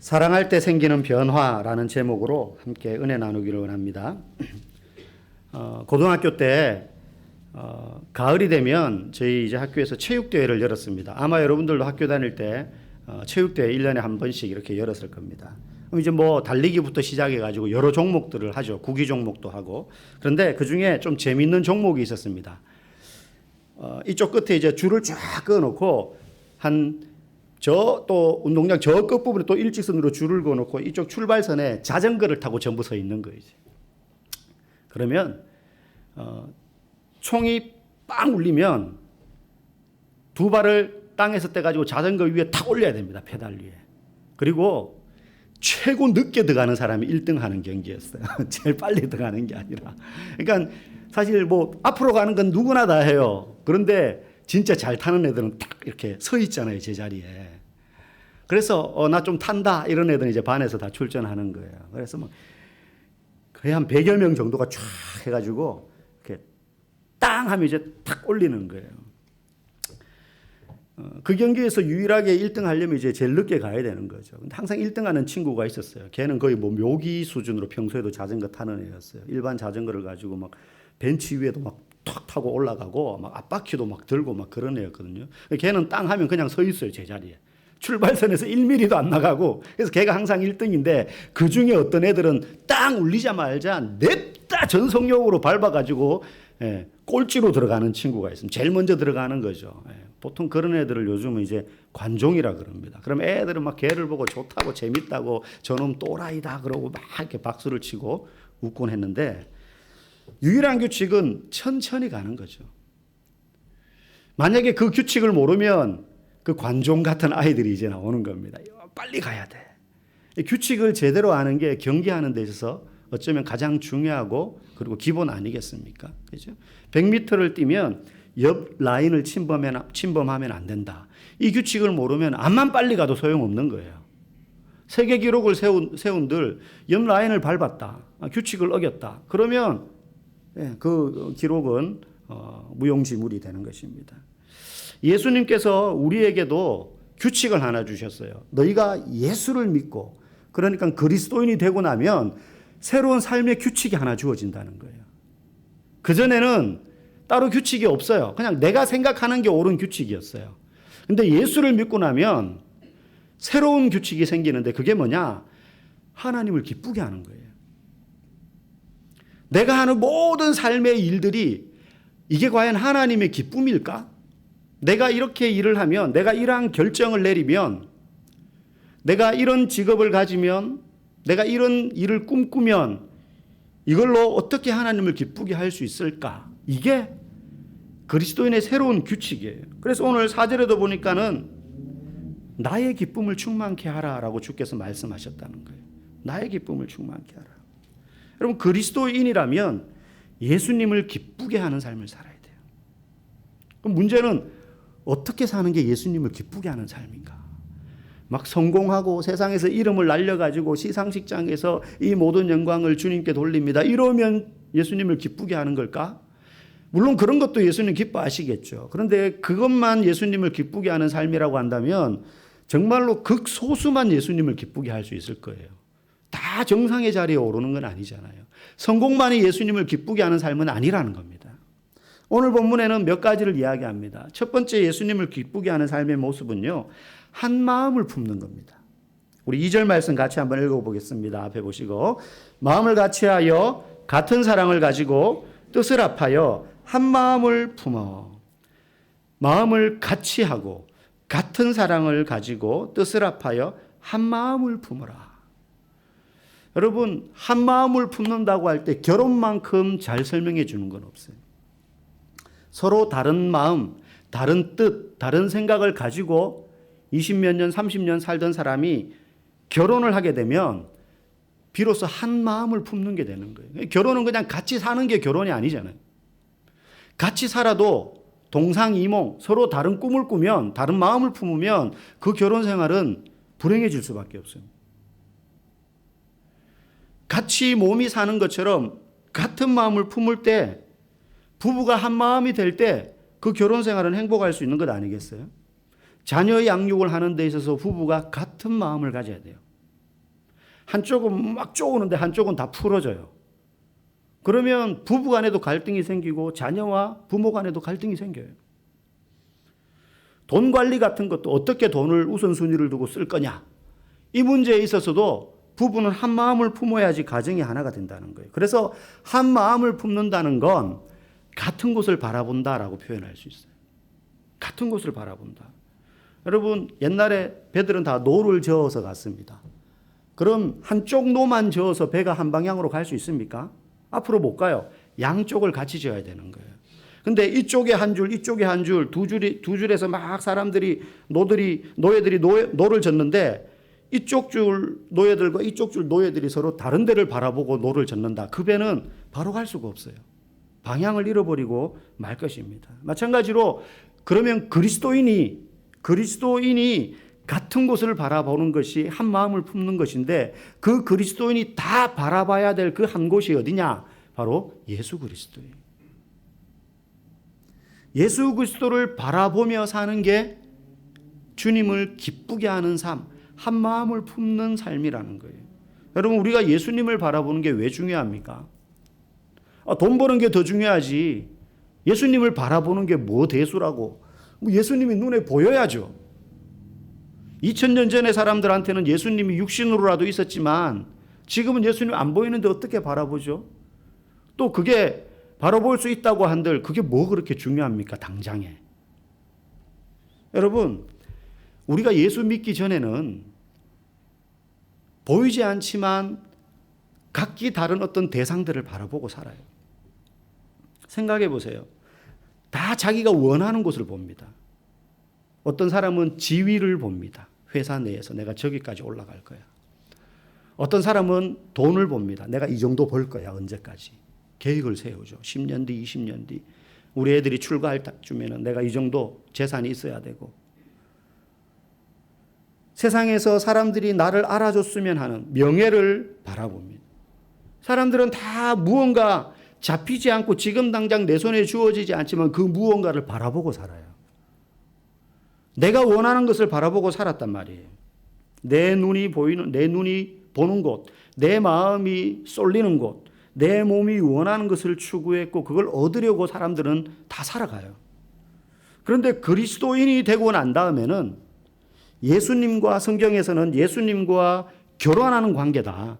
사랑할 때 생기는 변화라는 제목으로 함께 은혜 나누기를 원합니다. 고등학교 때 가을이 되면 저희 이제 학교에서 체육대회를 열었습니다. 아마 여러분들도 학교 다닐 때 체육대회 1년에 한 번씩 이렇게 열었을 겁니다. 그럼 이제 뭐 달리기부터 시작해가지고 여러 종목들을 하죠. 구기 종목도 하고. 그런데 그 중에 좀 재밌는 종목이 있었습니다. 이쪽 끝에 이제 줄을 쫙 그어놓고 또 운동장 저 끝부분에 또 일직선으로 줄을 그어놓고 이쪽 출발선에 자전거를 타고 전부 서 있는 거예요. 그러면 총이 빵 울리면 두 발을 땅에서 떼가지고 자전거 위에 탁 올려야 됩니다. 페달 위에. 그리고 최고 늦게 들어가는 사람이 1등 하는 경기였어요. 제일 빨리 들어가는 게 아니라. 그러니까 사실 뭐 앞으로 가는 건 누구나 다 해요. 그런데 진짜 잘 타는 애들은 딱 이렇게 서 있잖아요. 제자리에. 그래서 나 좀 탄다 이런 애들은 이제 반에서 다 출전하는 거예요. 그래서 뭐 거의 한 100여 명 정도가 쫙 해가지고 이렇게 땅 하면 이제 탁 올리는 거예요. 그 경기에서 유일하게 1등 하려면 이제 제일 늦게 가야 되는 거죠. 근데 항상 1등 하는 친구가 있었어요. 걔는 거의 뭐 묘기 수준으로 평소에도 자전거 타는 애였어요. 일반 자전거를 가지고 막 벤치 위에도 막 탁 타고 올라가고 막 앞바퀴도 막 들고 막 그런 애였거든요. 걔는 땅 하면 그냥 서 있어요. 제자리에. 출발선에서 1mm도 안 나가고. 그래서 걔가 항상 1등인데 그중에 어떤 애들은 땅 울리자마자 냅다 전속력으로 밟아가지고 꼴찌로 들어가는 친구가 있습니다. 제일 먼저 들어가는 거죠. 보통 그런 애들을 요즘은 이제 관종이라 그럽니다. 그럼 애들은 막 걔를 보고 좋다고 재밌다고 저놈 또라이다 그러고 막 이렇게 박수를 치고 웃곤 했는데 유일한 규칙은 천천히 가는 거죠. 만약에 그 규칙을 모르면 그 관종 같은 아이들이 이제 나오는 겁니다. 빨리 가야 돼. 규칙을 제대로 아는 게 경기하는 데 있어서 어쩌면 가장 중요하고 그리고 기본 아니겠습니까? 그죠? 100m를 뛰면 옆 라인을 침범하면 안 된다. 이 규칙을 모르면 암만 빨리 가도 소용없는 거예요. 세계 기록을 세운들 옆 라인을 밟았다. 규칙을 어겼다. 그러면 그 기록은 무용지물이 되는 것입니다. 예수님께서 우리에게도 규칙을 하나 주셨어요. 너희가 예수를 믿고 그러니까 그리스도인이 되고 나면 새로운 삶의 규칙이 하나 주어진다는 거예요. 그전에는 따로 규칙이 없어요. 그냥 내가 생각하는 게 옳은 규칙이었어요. 근데 예수를 믿고 나면 새로운 규칙이 생기는데 그게 뭐냐? 하나님을 기쁘게 하는 거예요. 내가 하는 모든 삶의 일들이 이게 과연 하나님의 기쁨일까? 내가 이렇게 일을 하면, 내가 이러한 결정을 내리면, 내가 이런 직업을 가지면, 내가 이런 일을 꿈꾸면 이걸로 어떻게 하나님을 기쁘게 할 수 있을까? 이게 그리스도인의 새로운 규칙이에요. 그래서 오늘 4절에도 보니까는 나의 기쁨을 충만케 하라라고 주께서 말씀하셨다는 거예요. 나의 기쁨을 충만케 하라. 여러분 그리스도인이라면 예수님을 기쁘게 하는 삶을 살아야 돼요. 그럼 문제는 어떻게 사는 게 예수님을 기쁘게 하는 삶인가? 막 성공하고 세상에서 이름을 날려가지고 시상식장에서 이 모든 영광을 주님께 돌립니다. 이러면 예수님을 기쁘게 하는 걸까? 물론 그런 것도 예수님 기뻐하시겠죠. 그런데 그것만 예수님을 기쁘게 하는 삶이라고 한다면 정말로 극소수만 예수님을 기쁘게 할 수 있을 거예요. 다 정상의 자리에 오르는 건 아니잖아요. 성공만이 예수님을 기쁘게 하는 삶은 아니라는 겁니다. 오늘 본문에는 몇 가지를 이야기합니다. 첫 번째 예수님을 기쁘게 하는 삶의 모습은요. 한 마음을 품는 겁니다. 우리 2절 말씀 같이 한번 읽어보겠습니다. 앞에 보시고 마음을 같이하여 같은 사랑을 가지고 뜻을 합하여 한 마음을 품어. 마음을 같이하고 같은 사랑을 가지고 뜻을 합하여 한 마음을 품어라. 여러분 한 마음을 품는다고 할 때 결혼만큼 잘 설명해 주는 건 없어요. 서로 다른 마음, 다른 뜻, 다른 생각을 가지고 20몇 년, 30년 살던 사람이 결혼을 하게 되면 비로소 한 마음을 품는 게 되는 거예요. 결혼은 그냥 같이 사는 게 결혼이 아니잖아요. 같이 살아도 동상이몽, 서로 다른 꿈을 꾸면, 다른 마음을 품으면 그 결혼 생활은 불행해질 수밖에 없어요. 같이 몸이 사는 것처럼 같은 마음을 품을 때 부부가 한 마음이 될 때 그 결혼 생활은 행복할 수 있는 것 아니겠어요? 자녀의 양육을 하는 데 있어서 부부가 같은 마음을 가져야 돼요. 한쪽은 막 쪼우는데 한쪽은 다 풀어져요. 그러면 부부 간에도 갈등이 생기고 자녀와 부모 간에도 갈등이 생겨요. 돈 관리 같은 것도 어떻게 돈을 우선순위를 두고 쓸 거냐. 이 문제에 있어서도 부부는 한 마음을 품어야지 가정이 하나가 된다는 거예요. 그래서 한 마음을 품는다는 건 같은 곳을 바라본다라고 표현할 수 있어요. 같은 곳을 바라본다. 여러분, 옛날에 배들은 다 노를 저어서 갔습니다. 그럼 한쪽 노만 저어서 배가 한 방향으로 갈 수 있습니까? 앞으로 못 가요. 양쪽을 같이 저어야 되는 거예요. 근데 이쪽에 한 줄, 이쪽에 한 줄, 두 줄에서 막 사람들이, 노예들이 노를 젓는데 이쪽 줄 노예들과 이쪽 줄 노예들이 서로 다른 데를 바라보고 노를 젓는다. 그 배는 바로 갈 수가 없어요. 방향을 잃어버리고 말 것입니다. 마찬가지로 그러면 그리스도인이 같은 곳을 바라보는 것이 한 마음을 품는 것인데 그 그리스도인이 다 바라봐야 될 그 한 곳이 어디냐? 바로 예수 그리스도예요. 예수 그리스도를 바라보며 사는 게 주님을 기쁘게 하는 삶, 한 마음을 품는 삶이라는 거예요. 여러분, 우리가 예수님을 바라보는 게 왜 중요합니까? 돈 버는 게 더 중요하지. 예수님을 바라보는 게 뭐 대수라고. 예수님이 눈에 보여야죠. 2000년 전의 사람들한테는 예수님이 육신으로라도 있었지만 지금은 예수님 안 보이는데 어떻게 바라보죠? 또 그게 바라볼 수 있다고 한들 그게 뭐 그렇게 중요합니까? 당장에. 여러분, 우리가 예수 믿기 전에는 보이지 않지만 각기 다른 어떤 대상들을 바라보고 살아요. 생각해 보세요. 다 자기가 원하는 곳을 봅니다. 어떤 사람은 지위를 봅니다. 회사 내에서 내가 저기까지 올라갈 거야. 어떤 사람은 돈을 봅니다. 내가 이 정도 벌 거야. 언제까지. 계획을 세우죠. 10년 뒤, 20년 뒤. 우리 애들이 출가할 때쯤에는 내가 이 정도 재산이 있어야 되고. 세상에서 사람들이 나를 알아줬으면 하는 명예를 바라봅니다. 사람들은 다 무언가 잡히지 않고 지금 당장 내 손에 주어지지 않지만 그 무언가를 바라보고 살아요. 내가 원하는 것을 바라보고 살았단 말이에요. 내 눈이 보는 곳, 내 마음이 쏠리는 곳, 내 몸이 원하는 것을 추구했고 그걸 얻으려고 사람들은 다 살아가요. 그런데 그리스도인이 되고 난 다음에는 예수님과 성경에서는 예수님과 결혼하는 관계다.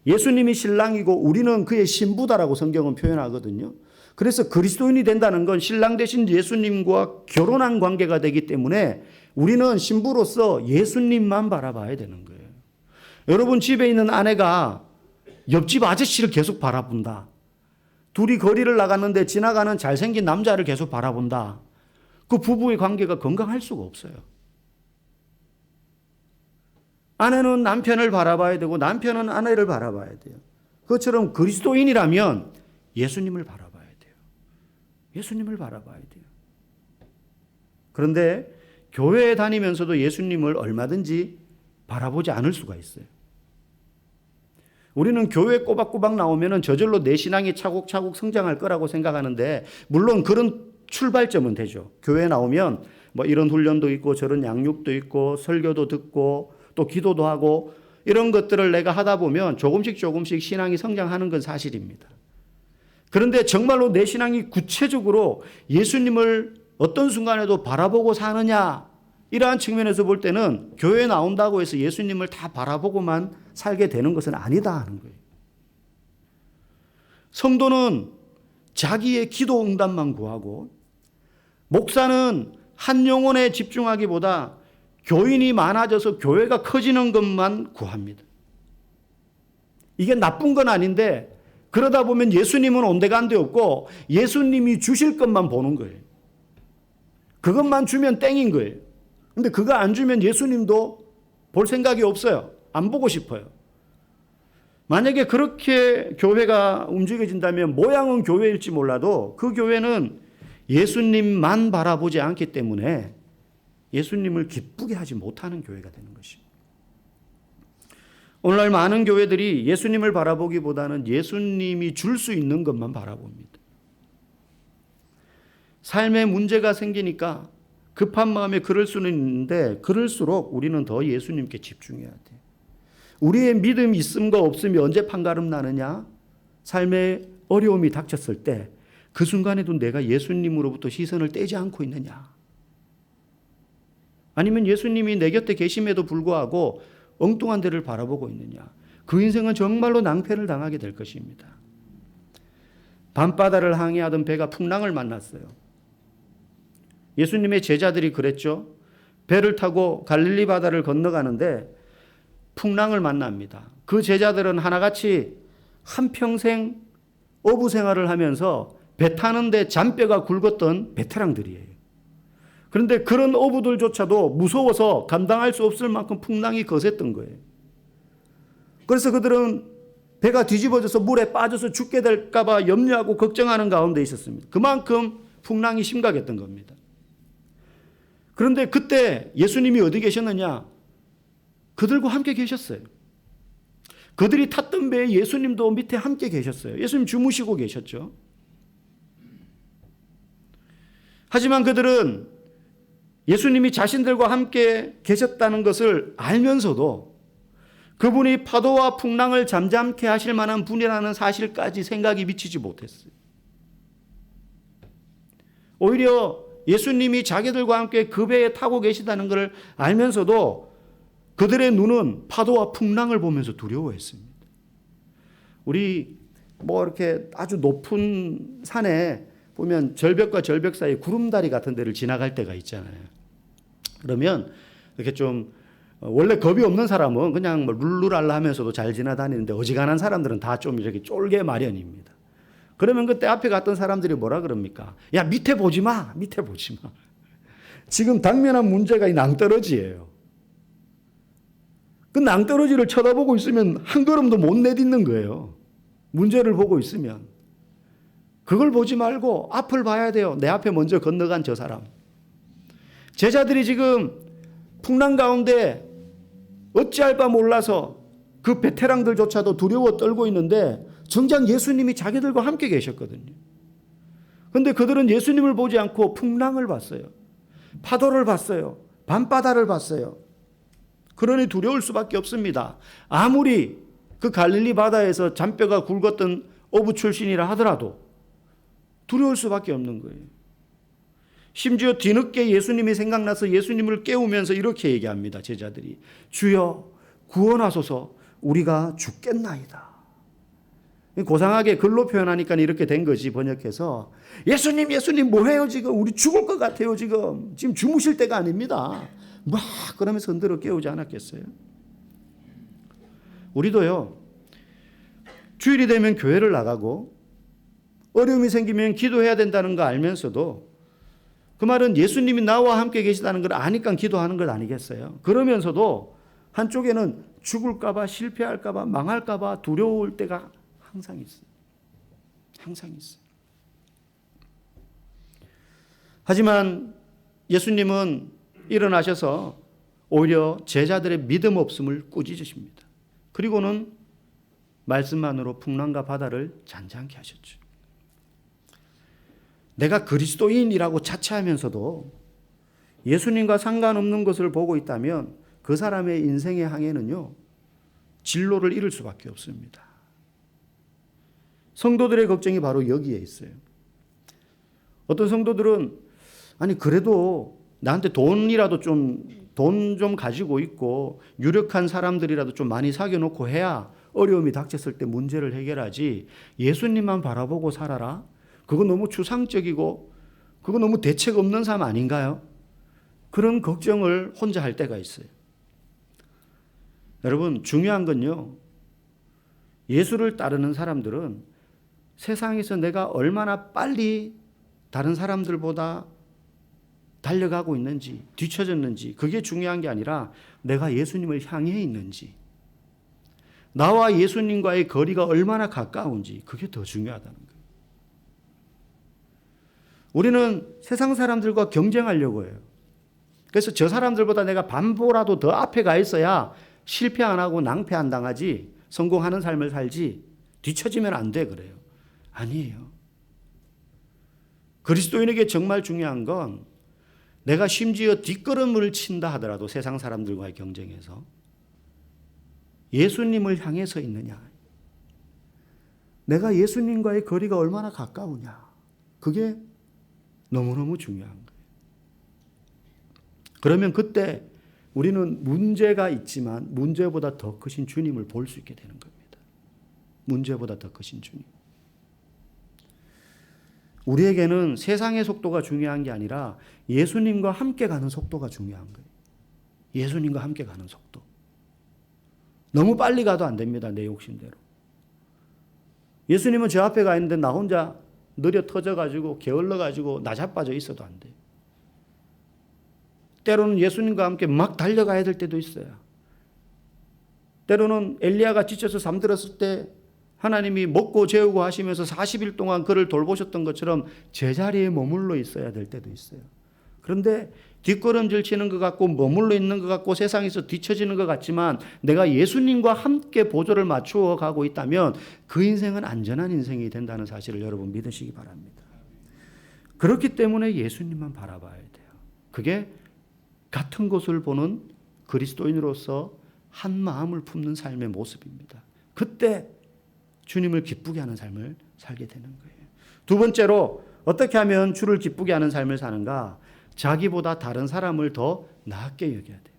예수님이 신랑이고 우리는 그의 신부다라고 성경은 표현하거든요. 그래서 그리스도인이 된다는 건 신랑 대신 예수님과 결혼한 관계가 되기 때문에 우리는 신부로서 예수님만 바라봐야 되는 거예요. 여러분, 집에 있는 아내가 옆집 아저씨를 계속 바라본다. 둘이 거리를 나갔는데 지나가는 잘생긴 남자를 계속 바라본다. 그 부부의 관계가 건강할 수가 없어요. 아내는 남편을 바라봐야 되고 남편은 아내를 바라봐야 돼요. 그것처럼 그리스도인이라면 예수님을 바라봐야 돼요. 예수님을 바라봐야 돼요. 그런데 교회에 다니면서도 예수님을 얼마든지 바라보지 않을 수가 있어요. 우리는 교회 꼬박꼬박 나오면 저절로 내 신앙이 차곡차곡 성장할 거라고 생각하는데 물론 그런 출발점은 되죠. 교회에 나오면 뭐 이런 훈련도 있고 저런 양육도 있고 설교도 듣고 또 기도도 하고 이런 것들을 내가 하다 보면 조금씩 신앙이 성장하는 건 사실입니다. 그런데 정말로 내 신앙이 구체적으로 예수님을 어떤 순간에도 바라보고 사느냐, 이러한 측면에서 볼 때는 교회에 나온다고 해서 예수님을 다 바라보고만 살게 되는 것은 아니다 하는 거예요. 성도는 자기의 기도 응답만 구하고 목사는 한 영혼에 집중하기보다 교인이 많아져서 교회가 커지는 것만 구합니다. 이게 나쁜 건 아닌데 그러다 보면 예수님은 온데간데 없고 예수님이 주실 것만 보는 거예요. 그것만 주면 땡인 거예요. 근데 그거 안 주면 예수님도 볼 생각이 없어요. 안 보고 싶어요. 만약에 그렇게 교회가 움직여진다면 모양은 교회일지 몰라도 그 교회는 예수님만 바라보지 않기 때문에 예수님을 기쁘게 하지 못하는 교회가 되는 것입니다. 오늘날 많은 교회들이 예수님을 바라보기보다는 예수님이 줄 수 있는 것만 바라봅니다. 삶에 문제가 생기니까 급한 마음에 그럴 수는 있는데 그럴수록 우리는 더 예수님께 집중해야 돼요. 우리의 믿음이 있음과 없음이 언제 판가름 나느냐? 삶의 어려움이 닥쳤을 때 그 순간에도 내가 예수님으로부터 시선을 떼지 않고 있느냐? 아니면 예수님이 내 곁에 계심에도 불구하고 엉뚱한 데를 바라보고 있느냐? 그 인생은 정말로 낭패를 당하게 될 것입니다. 밤바다를 항해하던 배가 풍랑을 만났어요. 예수님의 제자들이 그랬죠. 배를 타고 갈릴리 바다를 건너가는데 풍랑을 만납니다. 그 제자들은 하나같이 한평생 어부 생활을 하면서 배 타는데 잔뼈가 굵었던 베테랑들이에요. 그런데 그런 어부들조차도 무서워서 감당할 수 없을 만큼 풍랑이 거셌던 거예요. 그래서 그들은 배가 뒤집어져서 물에 빠져서 죽게 될까 봐 염려하고 걱정하는 가운데 있었습니다. 그만큼 풍랑이 심각했던 겁니다. 그런데 그때 예수님이 어디 계셨느냐? 그들과 함께 계셨어요. 그들이 탔던 배에 예수님도 밑에 함께 계셨어요. 예수님 주무시고 계셨죠. 하지만 그들은 예수님이 자신들과 함께 계셨다는 것을 알면서도 그분이 파도와 풍랑을 잠잠케 하실 만한 분이라는 사실까지 생각이 미치지 못했어요. 오히려 예수님이 자기들과 함께 그 배에 타고 계시다는 것을 알면서도 그들의 눈은 파도와 풍랑을 보면서 두려워했습니다. 우리 이렇게 아주 높은 산에 보면 절벽과 절벽 사이 구름다리 같은 데를 지나갈 때가 있잖아요. 그러면 이렇게 좀 원래 겁이 없는 사람은 그냥 룰루랄라 하면서도 잘 지나다니는데 어지간한 사람들은 다 좀 이렇게 쫄게 마련입니다. 그러면 그때 앞에 갔던 사람들이 뭐라 그럽니까? 야, 밑에 보지 마. 밑에 보지 마. 지금 당면한 문제가 이 낭떠러지예요. 그 낭떠러지를 쳐다보고 있으면 한 걸음도 못 내딛는 거예요. 문제를 보고 있으면. 그걸 보지 말고 앞을 봐야 돼요. 내 앞에 먼저 건너간 저 사람. 제자들이 지금 풍랑 가운데 어찌할 바 몰라서 그 베테랑들조차도 두려워 떨고 있는데 정작 예수님이 자기들과 함께 계셨거든요. 그런데 그들은 예수님을 보지 않고 풍랑을 봤어요. 파도를 봤어요. 밤바다를 봤어요. 그러니 두려울 수밖에 없습니다. 아무리 그 갈릴리 바다에서 잔뼈가 굵었던 어부 출신이라 하더라도 두려울 수밖에 없는 거예요. 심지어 뒤늦게 예수님이 생각나서 예수님을 깨우면서 이렇게 얘기합니다. 제자들이 주여 구원하소서 우리가 죽겠나이다. 고상하게 글로 표현하니까 이렇게 된 거지. 번역해서 예수님 뭐해요 지금? 우리 죽을 것 같아요 지금. 지금 주무실 때가 아닙니다. 막 그러면서 흔들어 깨우지 않았겠어요? 우리도요. 주일이 되면 교회를 나가고 어려움이 생기면 기도해야 된다는 거 알면서도 그 말은 예수님이 나와 함께 계시다는 걸 아니까 기도하는 것 아니겠어요? 그러면서도 한쪽에는 죽을까 봐 실패할까 봐 망할까 봐 두려울 때가 항상 있어요. 항상 있어요. 하지만 예수님은 일어나셔서 오히려 제자들의 믿음 없음을 꾸짖으십니다. 그리고는 말씀만으로 풍랑과 바다를 잔잔케 하셨죠. 내가 그리스도인이라고 자처하면서도 예수님과 상관없는 것을 보고 있다면 그 사람의 인생의 항해는요, 진로를 잃을 수밖에 없습니다. 성도들의 걱정이 바로 여기에 있어요. 어떤 성도들은 아니 그래도 나한테 돈 좀 가지고 있고 유력한 사람들이라도 좀 많이 사귀어놓고 해야 어려움이 닥쳤을 때 문제를 해결하지 예수님만 바라보고 살아라? 그거 너무 추상적이고 그거 너무 대책 없는 삶 아닌가요? 그런 걱정을 혼자 할 때가 있어요. 여러분 중요한 건요. 예수를 따르는 사람들은 세상에서 내가 얼마나 빨리 다른 사람들보다 달려가고 있는지 뒤처졌는지 그게 중요한 게 아니라 내가 예수님을 향해 있는지 나와 예수님과의 거리가 얼마나 가까운지 그게 더 중요하다는 거예요. 우리는 세상 사람들과 경쟁하려고 해요. 그래서 저 사람들보다 내가 반보라도 더 앞에 가 있어야 실패 안 하고 낭패 안 당하지 성공하는 삶을 살지 뒤처지면 안 돼 그래요. 아니에요. 그리스도인에게 정말 중요한 건 내가 심지어 뒷걸음을 친다 하더라도 세상 사람들과의 경쟁에서 예수님을 향해 서 있느냐? 내가 예수님과의 거리가 얼마나 가까우냐? 그게 너무너무 중요한 거예요. 그러면 그때 우리는 문제가 있지만 문제보다 더 크신 주님을 볼 수 있게 되는 겁니다. 문제보다 더 크신 주님. 우리에게는 세상의 속도가 중요한 게 아니라 예수님과 함께 가는 속도가 중요한 거예요. 예수님과 함께 가는 속도. 너무 빨리 가도 안 됩니다. 내 욕심대로. 예수님은 저 앞에 가 있는데 나 혼자 느려 터져가지고 게을러가지고 나자빠져 있어도 안 돼요. 때로는 예수님과 함께 막 달려가야 될 때도 있어요. 때로는 엘리야가 지쳐서 잠들었을 때 하나님이 먹고 재우고 하시면서 40일 동안 그를 돌보셨던 것처럼 제자리에 머물러 있어야 될 때도 있어요. 그런데 뒷걸음질 치는 것 같고 머물러 있는 것 같고 세상에서 뒤처지는 것 같지만 내가 예수님과 함께 보조를 맞추어 가고 있다면 그 인생은 안전한 인생이 된다는 사실을 여러분 믿으시기 바랍니다. 그렇기 때문에 예수님만 바라봐야 돼요. 그게 같은 것을 보는 그리스도인으로서 한 마음을 품는 삶의 모습입니다. 그때 주님을 기쁘게 하는 삶을 살게 되는 거예요. 두 번째로 어떻게 하면 주를 기쁘게 하는 삶을 사는가? 자기보다 다른 사람을 더 낮게 여겨야 돼요.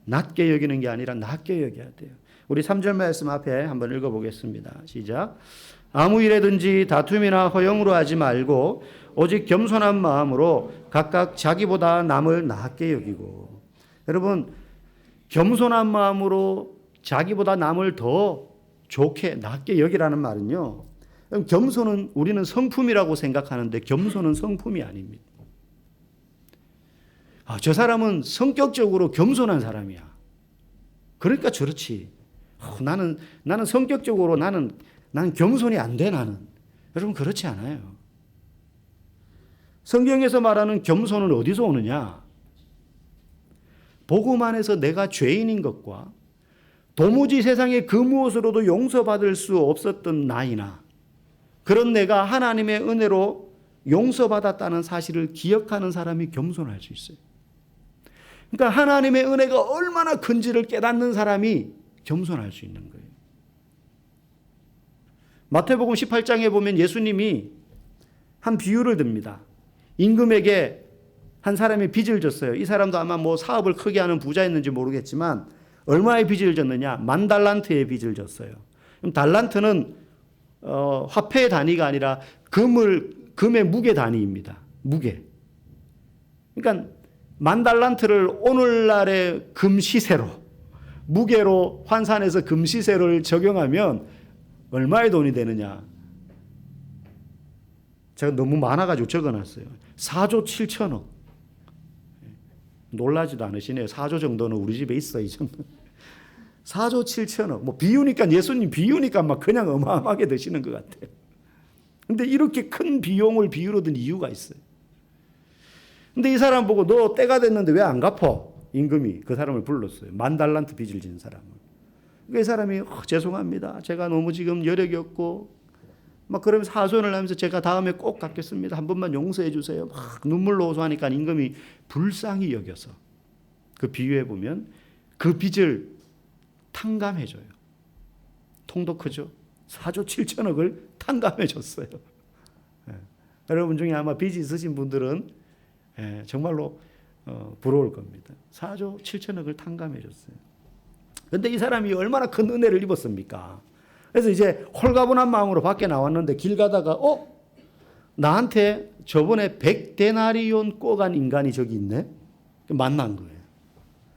낮게 여기는 게 아니라 낮게 여겨야 돼요. 우리 3절 말씀 앞에 한번 읽어보겠습니다. 시작. 아무 일에든지 다툼이나 허영으로 하지 말고 오직 겸손한 마음으로 각각 자기보다 남을 낮게 여기고. 여러분, 겸손한 마음으로 자기보다 남을 더 좋게 낮게 여기라는 말은요. 겸손은 우리는 성품이라고 생각하는데 겸손은 성품이 아닙니다. 저 사람은 성격적으로 겸손한 사람이야. 그러니까 저렇지. 나는 성격적으로 나는 겸손이 안 돼, 나는. 여러분, 그렇지 않아요. 성경에서 말하는 겸손은 어디서 오느냐? 복음 안에서 내가 죄인인 것과 도무지 세상에 그 무엇으로도 용서받을 수 없었던 나이나 그런 내가 하나님의 은혜로 용서받았다는 사실을 기억하는 사람이 겸손할 수 있어요. 그러니까 하나님의 은혜가 얼마나 큰지를 깨닫는 사람이 겸손할 수 있는 거예요. 마태복음 18장에 보면 예수님이 한 비유를 듭니다. 임금에게 한 사람이 빚을 졌어요. 이 사람도 아마 뭐 사업을 크게 하는 부자였는지 모르겠지만 얼마의 빚을 졌느냐? 10,000달란트의 빚을 졌어요. 그럼 달란트는 화폐의 단위가 아니라 금의 무게 단위입니다. 무게. 그러니까 10,000달란트를 오늘날의 금 시세로 무게로 환산해서 금 시세를 적용하면 얼마의 돈이 되느냐? 제가 너무 많아가지고 적어놨어요. 4조 7천억. 놀라지도 않으시네요. 4조 정도는 우리 집에 있어, 이 정도. 4조 7천억. 뭐 비유니까 예수님 비유니까 막 그냥 어마어마하게 드시는 것 같아요. 근데 이렇게 큰 비용을 비유로 든 이유가 있어요. 근데 이 사람 보고 너 때가 됐는데 왜 안 갚어? 임금이 그 사람을 불렀어요. 10,000달란트 빚을 진 사람을. 그 사람이 죄송합니다. 제가 너무 지금 여력이 없고 막 그러면서 하소연을 하면서 제가 다음에 꼭 갚겠습니다. 한 번만 용서해 주세요. 막 눈물로 호소하니까 임금이 불쌍히 여겨서 그 비유해 보면 그 빚을 탕감해 줘요. 통도 크죠? 4조 7천억을 탕감해 줬어요. 여러분 중에 아마 빚이 있으신 분들은 정말로 부러울 겁니다. 4조 7천억을 탕감해 줬어요. 그런데 이 사람이 얼마나 큰 은혜를 입었습니까? 그래서 이제 홀가분한 마음으로 밖에 나왔는데 길 가다가 나한테 저번에 100데나리온 꿔간 인간이 저기 있네? 만난 거예요.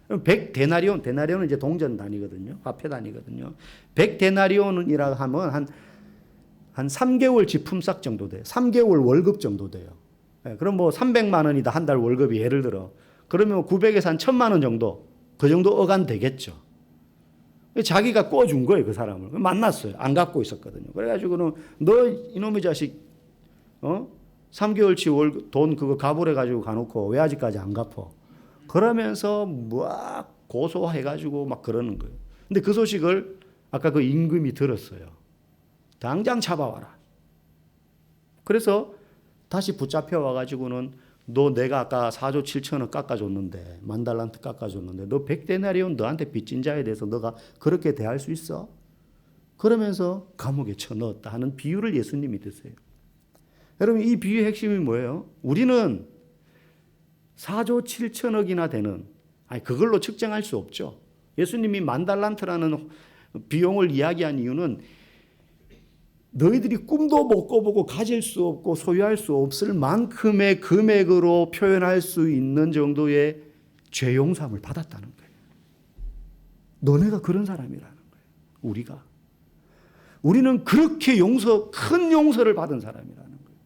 100데나리온, 데나리온은 이제 동전 단위거든요. 화폐 단위거든요. 100데나리온이라 하면 한 3개월 집품삯 정도 돼요. 3개월 월급 정도 돼요. 그럼 뭐 300만 원이다, 한 달 월급이 예를 들어. 그러면 900에서 한 1,000만 원 정도, 그 정도 어간 되겠죠. 자기가 꿔준 거예요, 그 사람을. 만났어요. 안 갚고 있었거든요. 그래가지고는 너 이놈의 자식, 3개월치 월급 돈 그거 갚으래가지고 가놓고 왜 아직까지 안 갚어? 그러면서 막 고소해가지고 막 그러는 거예요. 근데 그 소식을 아까 그 임금이 들었어요. 당장 잡아와라. 그래서 다시 붙잡혀 와가지고는 너 내가 아까 4조 7천억 깎아줬는데, 만달란트 깎아줬는데, 너 100데나리온 너한테 빚진 자에 대해서 너가 그렇게 대할 수 있어? 그러면서 감옥에 쳐넣었다 하는 비유를 예수님이 드세요. 여러분, 이 비유의 핵심이 뭐예요? 우리는 4조 7천억이나 되는, 그걸로 측정할 수 없죠. 예수님이 만달란트라는 비용을 이야기한 이유는 너희들이 꿈도 못 꿔보고 가질 수 없고 소유할 수 없을 만큼의 금액으로 표현할 수 있는 정도의 죄 용서함을 받았다는 거예요. 너네가 그런 사람이라는 거예요. 우리는 그렇게 큰 용서를 받은 사람이라는 거예요.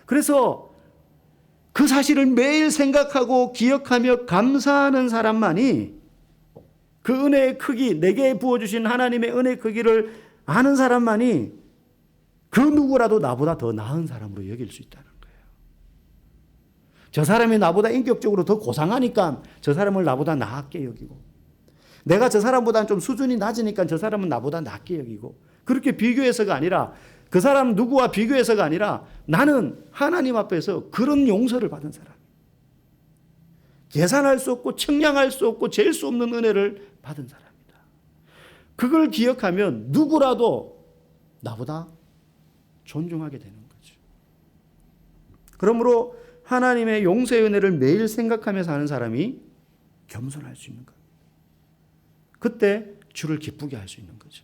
그래서 그 사실을 매일 생각하고 기억하며 감사하는 사람만이 그 은혜의 크기, 내게 부어주신 하나님의 은혜의 크기를 아는 사람만이 그 누구라도 나보다 더 나은 사람으로 여길 수 있다는 거예요. 저 사람이 나보다 인격적으로 더 고상하니까 저 사람을 나보다 낫게 여기고, 내가 저 사람보다는 좀 수준이 낮으니까 저 사람은 나보다 낫게 여기고, 그렇게 비교해서가 아니라, 그 사람 누구와 비교해서가 아니라 나는 하나님 앞에서 그런 용서를 받은 사람, 계산할 수 없고 측량할 수 없고 잴 수 없는 은혜를 받은 사람이다. 그걸 기억하면 누구라도 나보다 존중하게 되는 거죠. 그러므로 하나님의 용서의 은혜를 매일 생각하며 사는 사람이 겸손할 수 있는 겁니다. 그때 주를 기쁘게 할 수 있는 거죠.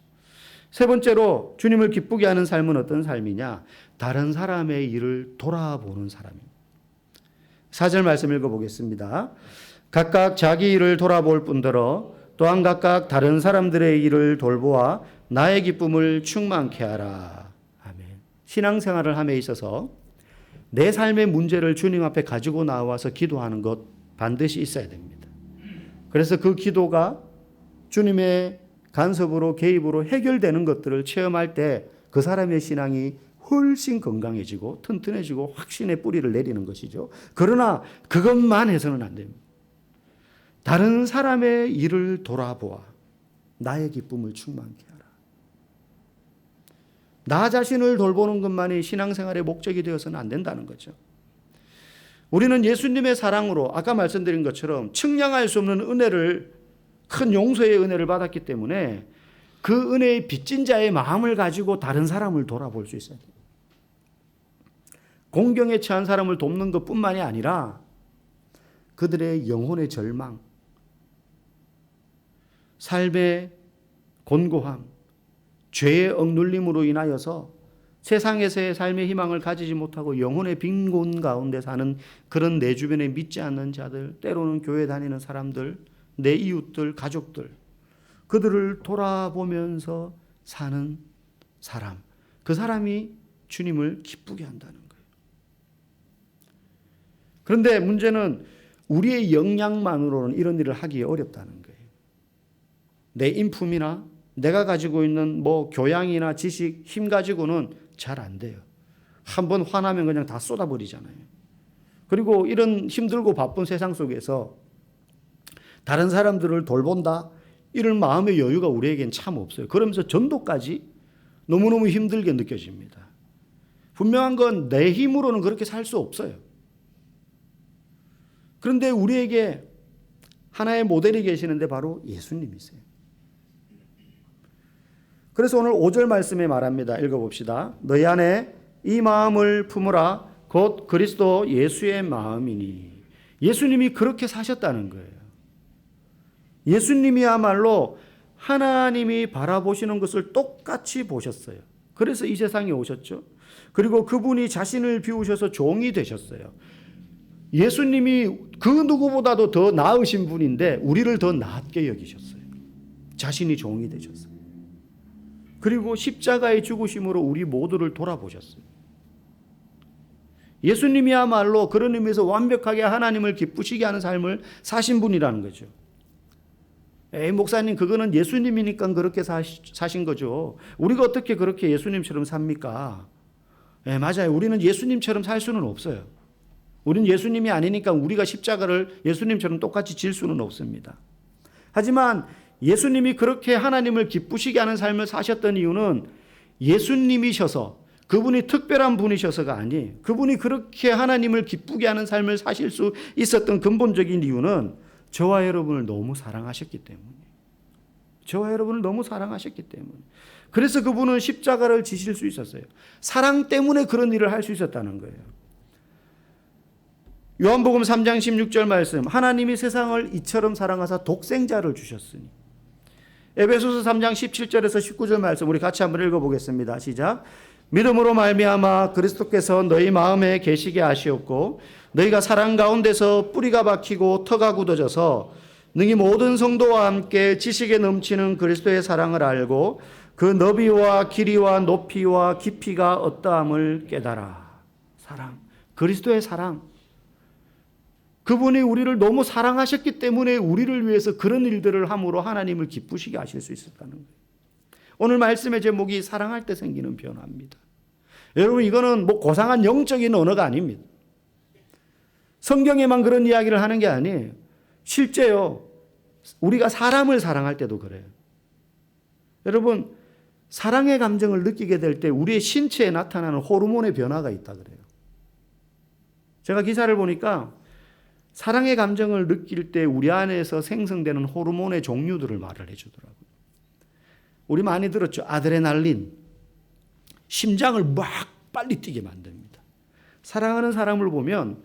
세 번째로 주님을 기쁘게 하는 삶은 어떤 삶이냐? 다른 사람의 일을 돌아보는 사람입니다. 4절 말씀 읽어보겠습니다. 각각 자기 일을 돌아볼 뿐더러 또한 각각 다른 사람들의 일을 돌보아 나의 기쁨을 충만케 하라. 아멘. 신앙생활을 함에 있어서 내 삶의 문제를 주님 앞에 가지고 나와서 기도하는 것 반드시 있어야 됩니다. 그래서 그 기도가 주님의 간섭으로 개입으로 해결되는 것들을 체험할 때 그 사람의 신앙이 훨씬 건강해지고 튼튼해지고 확신의 뿌리를 내리는 것이죠. 그러나 그것만 해서는 안 됩니다. 다른 사람의 일을 돌아보아 나의 기쁨을 충만케 하라. 나 자신을 돌보는 것만이 신앙생활의 목적이 되어서는 안 된다는 거죠. 우리는 예수님의 사랑으로 아까 말씀드린 것처럼 측량할 수 없는 은혜를, 큰 용서의 은혜를 받았기 때문에 그 은혜의 빚진 자의 마음을 가지고 다른 사람을 돌아볼 수 있어야 돼요. 공경에 처한 사람을 돕는 것뿐만이 아니라 그들의 영혼의 절망, 삶의 곤고함, 죄의 억눌림으로 인하여서 세상에서의 삶의 희망을 가지지 못하고 영혼의 빈곤 가운데 사는 그런 내 주변에 믿지 않는 자들, 때로는 교회 다니는 사람들, 내 이웃들, 가족들, 그들을 돌아보면서 사는 사람, 그 사람이 주님을 기쁘게 한다는 거예요. 그런데 문제는 우리의 역량만으로는 이런 일을 하기 어렵다는 거예요. 내 인품이나 내가 가지고 있는 교양이나 지식, 힘 가지고는 잘 안 돼요. 한번 화나면 그냥 다 쏟아버리잖아요. 그리고 이런 힘들고 바쁜 세상 속에서 다른 사람들을 돌본다, 이런 마음의 여유가 우리에겐 참 없어요. 그러면서 전도까지 너무너무 힘들게 느껴집니다. 분명한 건 내 힘으로는 그렇게 살 수 없어요. 그런데 우리에게 하나의 모델이 계시는데 바로 예수님이세요. 그래서 오늘 5절 말씀에 말합니다. 읽어봅시다. 너희 안에 이 마음을 품으라. 곧 그리스도 예수의 마음이니. 예수님이 그렇게 사셨다는 거예요. 예수님이야말로 하나님이 바라보시는 것을 똑같이 보셨어요. 그래서 이 세상에 오셨죠. 그리고 그분이 자신을 비우셔서 종이 되셨어요. 예수님이 그 누구보다도 더 나으신 분인데 우리를 더 낫게 여기셨어요. 자신이 종이 되셨어요. 그리고 십자가의 죽으심으로 우리 모두를 돌아보셨어요. 예수님이야말로 그런 의미에서 완벽하게 하나님을 기쁘시게 하는 삶을 사신 분이라는 거죠. 에이, 목사님, 그거는 예수님이니까 그렇게 사신 거죠. 우리가 어떻게 그렇게 예수님처럼 삽니까? 예, 맞아요. 우리는 예수님처럼 살 수는 없어요. 우리는 예수님이 아니니까 우리가 십자가를 예수님처럼 똑같이 질 수는 없습니다. 하지만 예수님이 그렇게 하나님을 기쁘시게 하는 삶을 사셨던 이유는 예수님이셔서 그분이 특별한 분이셔서가 아니에요. 그분이 그렇게 하나님을 기쁘게 하는 삶을 사실 수 있었던 근본적인 이유는 저와 여러분을 너무 사랑하셨기 때문이에요. 저와 여러분을 너무 사랑하셨기 때문에. 그래서 그분은 십자가를 지실 수 있었어요. 사랑 때문에 그런 일을 할 수 있었다는 거예요. 요한복음 3장 16절 말씀, 하나님이 세상을 이처럼 사랑하사 독생자를 주셨으니. 에베소서 3장 17절에서 19절 말씀 우리 같이 한번 읽어보겠습니다. 시작. 믿음으로 말미암아 그리스도께서 너희 마음에 계시게 하시었고 너희가 사랑 가운데서 뿌리가 박히고 터가 굳어져서 능히 모든 성도와 함께 지식에 넘치는 그리스도의 사랑을 알고 그 너비와 길이와 높이와 깊이가 어떠함을 깨달아. 사랑, 그리스도의 사랑. 그분이 우리를 너무 사랑하셨기 때문에 우리를 위해서 그런 일들을 함으로 하나님을 기쁘시게 하실 수 있었다는 거예요. 오늘 말씀의 제목이 사랑할 때 생기는 변화입니다. 여러분, 이거는 뭐 고상한 영적인 언어가 아닙니다. 성경에만 그런 이야기를 하는 게 아니에요. 실제요, 우리가 사람을 사랑할 때도 그래요. 여러분, 사랑의 감정을 느끼게 될 때 우리의 신체에 나타나는 호르몬의 변화가 있다 그래요. 제가 기사를 보니까 사랑의 감정을 느낄 때 우리 안에서 생성되는 호르몬의 종류들을 말을 해주더라고요. 우리 많이 들었죠. 아드레날린. 심장을 막 빨리 뛰게 만듭니다. 사랑하는 사람을 보면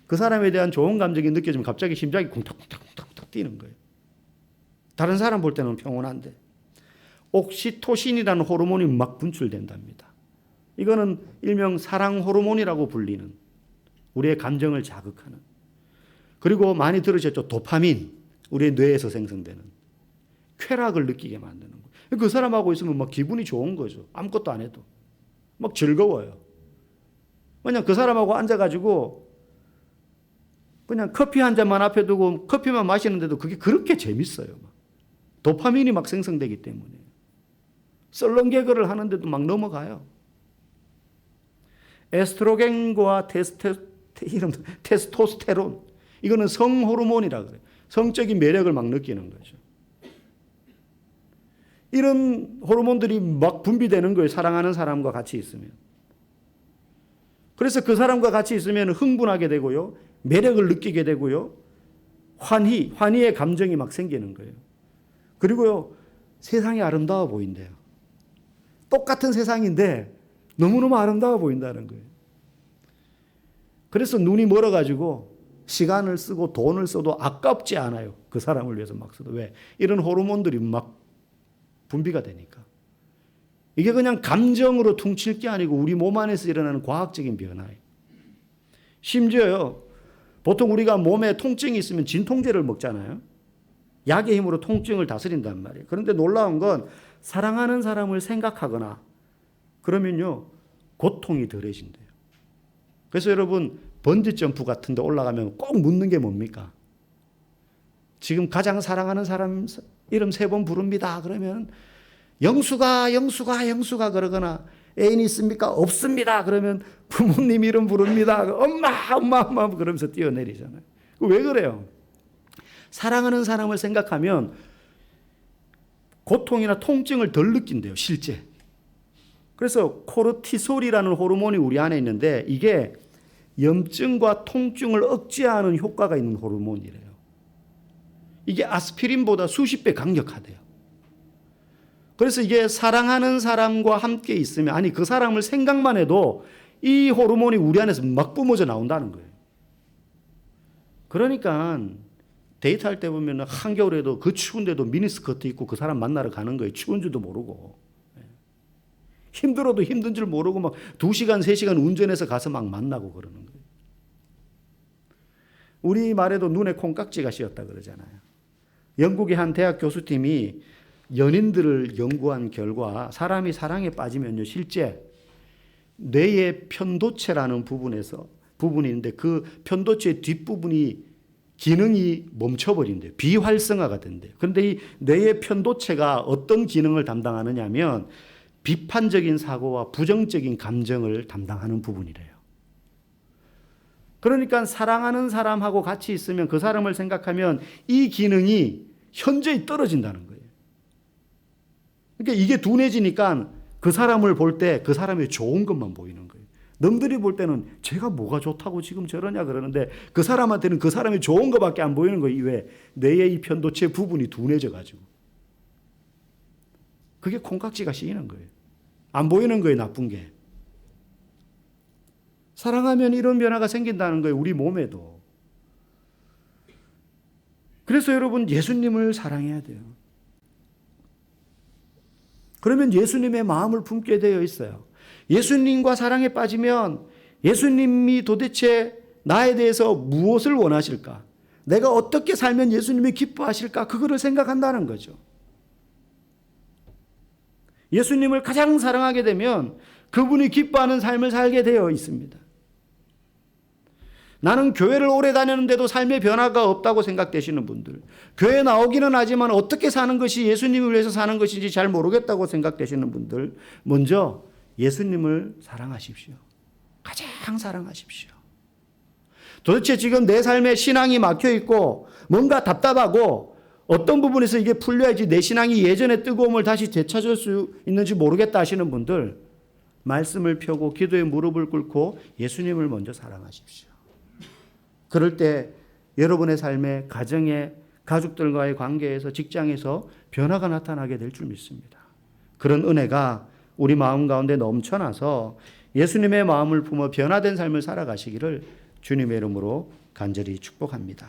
그 사람에 대한 좋은 감정이 느껴지면 갑자기 심장이 쿵탁쿵탁쿵탁 뛰는 거예요. 다른 사람 볼 때는 평온한데. 옥시토신이라는 호르몬이 막 분출된답니다. 이거는 일명 사랑 호르몬이라고 불리는 우리의 감정을 자극하는. 그리고 많이 들으셨죠. 도파민. 우리의 뇌에서 생성되는. 쾌락을 느끼게 만드는 거예요. 그 사람하고 있으면 막 기분이 좋은 거죠. 아무것도 안 해도. 막 즐거워요. 그냥 그 사람하고 앉아가지고 그냥 커피 한 잔만 앞에 두고 커피만 마시는데도 그게 그렇게 재밌어요. 도파민이 막 생성되기 때문에. 썰렁개그를 하는데도 막 넘어가요. 에스트로겐과 테스토스테론. 이거는 성호르몬이라 그래요. 성적인 매력을 막 느끼는 거죠. 이런 호르몬들이 막 분비되는 거예요. 사랑하는 사람과 같이 있으면. 그래서 그 사람과 같이 있으면 흥분하게 되고요. 매력을 느끼게 되고요. 환희의 감정이 막 생기는 거예요. 그리고요. 세상이 아름다워 보인대요. 똑같은 세상인데 너무너무 아름다워 보인다는 거예요. 그래서 눈이 멀어가지고 시간을 쓰고 돈을 써도 아깝지 않아요. 그 사람을 위해서 막 써도. 왜? 이런 호르몬들이 막 분비가 되니까. 이게 그냥 감정으로 퉁칠 게 아니고 우리 몸 안에서 일어나는 과학적인 변화예요. 심지어요. 보통 우리가 몸에 통증이 있으면 진통제를 먹잖아요. 약의 힘으로 통증을 다스린단 말이에요. 그런데 놀라운 건 사랑하는 사람을 생각하거나 그러면요. 고통이 덜해진대요. 그래서 여러분 번지점프 같은 데 올라가면 꼭 묻는 게 뭡니까? 지금 가장 사랑하는 사람 이름 3번 부릅니다. 그러면 영수가 그러거나 애인 있습니까? 없습니다. 그러면 부모님 이름 부릅니다. 엄마 그러면서 뛰어내리잖아요. 왜 그래요? 사랑하는 사람을 생각하면 고통이나 통증을 덜 느낀대요. 실제. 그래서 코르티솔이라는 호르몬이 우리 안에 있는데 이게 염증과 통증을 억제하는 효과가 있는 호르몬이래요. 이게 아스피린보다 수십 배 강력하대요. 그래서 이게 사랑하는 사람과 함께 있으면, 아니 그 사람을 생각만 해도 이 호르몬이 우리 안에서 막 뿜어져 나온다는 거예요. 그러니까 데이트할 때 보면 한겨울에도 그 추운데도 미니스커트 입고 그 사람 만나러 가는 거예요. 추운 줄도 모르고. 힘들어도 힘든 줄 모르고 막 2시간, 3시간 운전해서 가서 막 만나고 그러는 거예요. 우리 말에도 눈에 콩깍지가 씌었다 그러잖아요. 영국의 한 대학 교수팀이 연인들을 연구한 결과 사람이 사랑에 빠지면요, 실제 뇌의 편도체라는 부분이 있는데 그 편도체 뒷부분이 기능이 멈춰버린대요. 비활성화가 된대요. 그런데 이 뇌의 편도체가 어떤 기능을 담당하느냐 하면 비판적인 사고와 부정적인 감정을 담당하는 부분이래요. 그러니까 사랑하는 사람하고 같이 있으면 그 사람을 생각하면 이 기능이 현저히 떨어진다는 거예요. 그러니까 이게 둔해지니까 그 사람을 볼 때 그 사람의 좋은 것만 보이는 거예요. 남들이 볼 때는 제가 뭐가 좋다고 지금 저러냐 그러는데 그 사람한테는 그 사람의 좋은 것밖에 안 보이는 거예요. 왜? 뇌의 이 편도체 부분이 둔해져 가지고. 그게 콩깍지가 씌이는 거예요. 안 보이는 거예요, 나쁜 게. 사랑하면 이런 변화가 생긴다는 거예요, 우리 몸에도. 그래서 여러분, 예수님을 사랑해야 돼요. 그러면 예수님의 마음을 품게 되어 있어요. 예수님과 사랑에 빠지면 예수님이 도대체 나에 대해서 무엇을 원하실까? 내가 어떻게 살면 예수님이 기뻐하실까? 그거를 생각한다는 거죠. 예수님을 가장 사랑하게 되면 그분이 기뻐하는 삶을 살게 되어 있습니다. 나는 교회를 오래 다녔는데도 삶의 변화가 없다고 생각되시는 분들, 교회 나오기는 하지만 어떻게 사는 것이 예수님을 위해서 사는 것인지 잘 모르겠다고 생각되시는 분들, 먼저 예수님을 사랑하십시오. 가장 사랑하십시오. 도대체 지금 내 삶에 신앙이 막혀 있고 뭔가 답답하고 어떤 부분에서 이게 풀려야지 내 신앙이 예전의 뜨거움을 다시 되찾을 수 있는지 모르겠다 하시는 분들, 말씀을 펴고 기도에 무릎을 꿇고 예수님을 먼저 사랑하십시오. 그럴 때 여러분의 삶에, 가정에, 가족들과의 관계에서, 직장에서 변화가 나타나게 될 줄 믿습니다. 그런 은혜가 우리 마음 가운데 넘쳐나서 예수님의 마음을 품어 변화된 삶을 살아가시기를 주님의 이름으로 간절히 축복합니다.